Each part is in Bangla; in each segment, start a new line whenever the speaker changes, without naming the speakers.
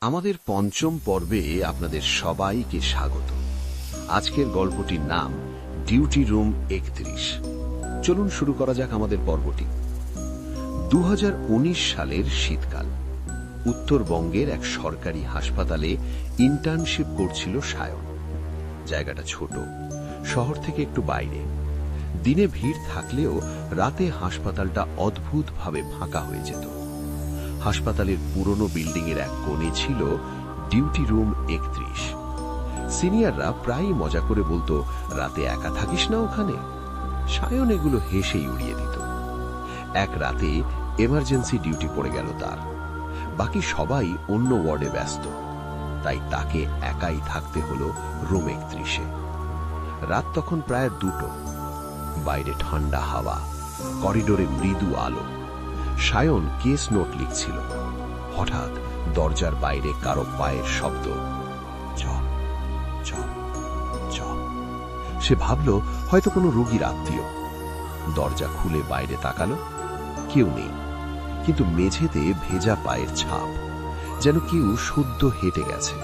আমাদের পঞ্চম পর্বে আপনাদের সবাইকে স্বাগত। আজকের গল্পটির নাম ডিউটি রুম 31। চলুন শুরু করা যাক আমাদের পর্বটি। 2019 সালের শীতকাল। উত্তরবঙ্গের এক সরকারি হাসপাতালে ইন্টার্নশিপ করছিল সায়ন। জায়গাটা ছোট, শহর থেকে একটু বাইরে। দিনে ভিড় থাকলেও রাতে হাসপাতালটা অদ্ভুতভাবে ফাঁকা হয়ে যেত। হাসপাতালের পুরনো বিল্ডিংয়ের এক কোণে ছিল ডিউটি রুম 31। সিনিয়ররা প্রায়ই মজা করে বলতো, রাতে একা থাকিস না ওখানে? সায়ন এগুলো হেসেই উড়িয়ে দিত। এক রাতে এমার্জেন্সি ডিউটি পড়ে গেল তার। বাকি সবাই অন্য ওয়ার্ডে ব্যস্ত, তাই তাকে একাই থাকতে হলো রুম 31-এ। রাত তখন প্রায় 2টো। বাইরে ঠান্ডা হাওয়া, করিডোরে মৃদু আলো। সায়ন কেস নোট লিখছিল। হঠাৎ দরজার বাইরে কারো পায়ের শব্দ। Chop chop chop. সে ভাবল হয়তো কোনো রোগীর আত্মীয়। দরজা খুলে বাইরে তাকালো, কেউ নেই, কিন্তু মেঝেতে ভেজা পায়ের ছাপ, যেন কেউ সদ্য হেঁটে গেছে।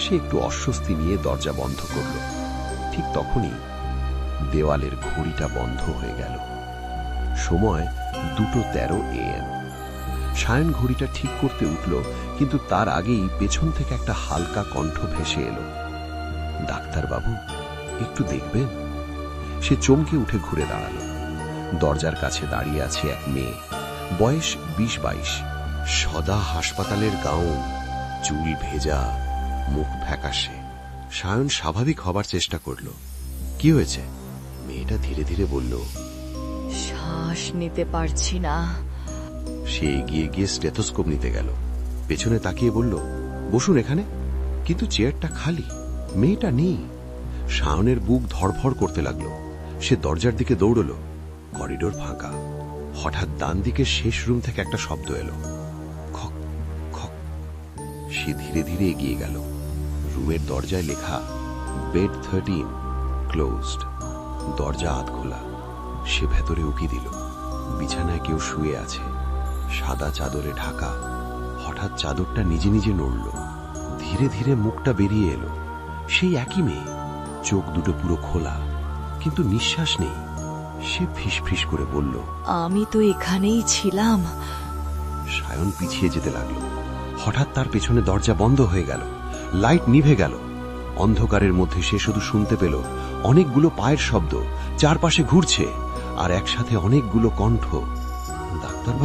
সে একটু অস্বস্তি নিয়ে দরজা বন্ধ করল। ঠিক তখনই দেওয়ালের ঘড়িটা বন্ধ হয়ে গেল। সময় 2:13 AM। সায়ন ঘড়িটা ঠিক করতে উঠল, কিন্তু তার আগেই পেছন থেকে একটা হালকা কণ্ঠ ভেসে এলো। ডাক্তারবাবু, একটু দেখবেন? সে চমকে উঠে ঘুরে দাঁড়ালো। দরজার কাছে দাঁড়িয়ে আছে এক মেয়ে, বয়স 20-22। সদা হাসপাতালের গাউন, চুল ভেজা, মুখ ফ্যাকাশে। সায়ন স্বাভাবিক হবার চেষ্টা করল। কি হয়েছে? মেয়েটা ধীরে ধীরে বলল,
শ্বাস নিতে পারছি না।
সে এগিয়ে গিয়ে স্টেথোস্কোপ নিতে গেল। পেছনে তাকিয়ে বলল, বসুন এখানে। কিন্তু চেয়ারটা খালি, মেয়েটা নেই। সায়নের বুক ধড়ফড় করতে লাগলো। সে দরজার দিকে দৌড়ল। করিডোর ফাঁকা। হঠাৎ ডান দিকের শেষ রুম থেকে একটা শব্দ এলো, খক খক। সে ধীরে ধীরে এগিয়ে গেল। রুমের দরজায় লেখা বেড 13 ক্লোজড। দরজা আধ খোলা। সে ভেতরে উকি দিল। বিছানায় কেউ শুয়ে আছে, সাদা চাদরে ঢাকা। হঠাৎ চাদরটা নিজে নিজে নড়ল। ধীরে ধীরে মুখটা বেরিয়ে এলো। সেই একই মেয়ে, চোখ দুটো পুরো খোলা, কিন্তু নিঃশ্বাস নেই। সে ফিসফিস করে বলল,
আমি তো এখানেই ছিলাম।
সায়ন পিছিয়ে যেতে লাগলো। হঠাৎ তার পেছনে দরজা বন্ধ হয়ে গেল। লাইট নিভে গেল। অন্ধকারের মধ্যে সে শুধু শুনতে পেল অনেকগুলো পায়ের শব্দ, চারপাশে ঘুরছে, আর একসাথে অনেকগুলো কণ্ঠ।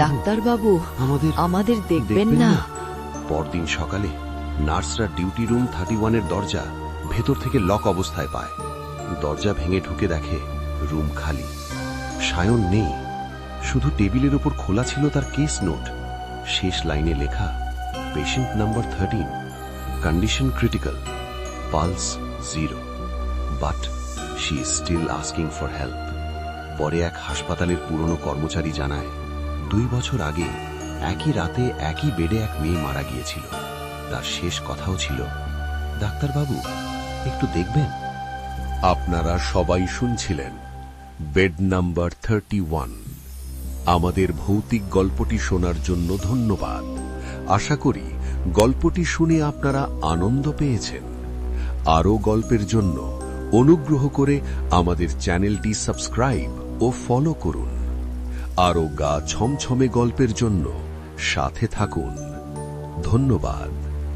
ডাক্তারবাবু, আমাদের দেখবেন না?
পরদিন সকালে নার্সরা ডিউটি রুম 31-এর দরজা ভেতর থেকে লক অবস্থায় পায়। দরজা ভেঙে ঢুকে দেখে রুম খালি। সায়ন নেই, শুধু টেবিলের উপর খোলা ছিল তার কেস নোট। শেষ লাইনে লেখা, patient number 13, condition critical, pulse 0, but she is still asking for help. পরে এক হাসপাতালের পুরনো কর্মচারী জানায়, 2 বছর আগে একই রাতে একই বেডে এক মেয়ে মারা গিয়েছিল। তার শেষ কথাও ছিল, ডাক্তারবাবু, একটু দেখবেন? আপনারা সবাই শুনছিলেন বেড নাম্বার 31। আমাদের ভৌতিক গল্পটি শোনার জন্য ধন্যবাদ। আশা করি গল্পটি শুনে আপনারা আনন্দ পেয়েছেন। আরও গল্পের জন্য অনুগ্রহ করে আমাদের চ্যানেলটি সাবস্ক্রাইব ও ফলো করুন। আরও গা ছমছমে গল্পের জন্য সাথে থাকুন। ধন্যবাদ।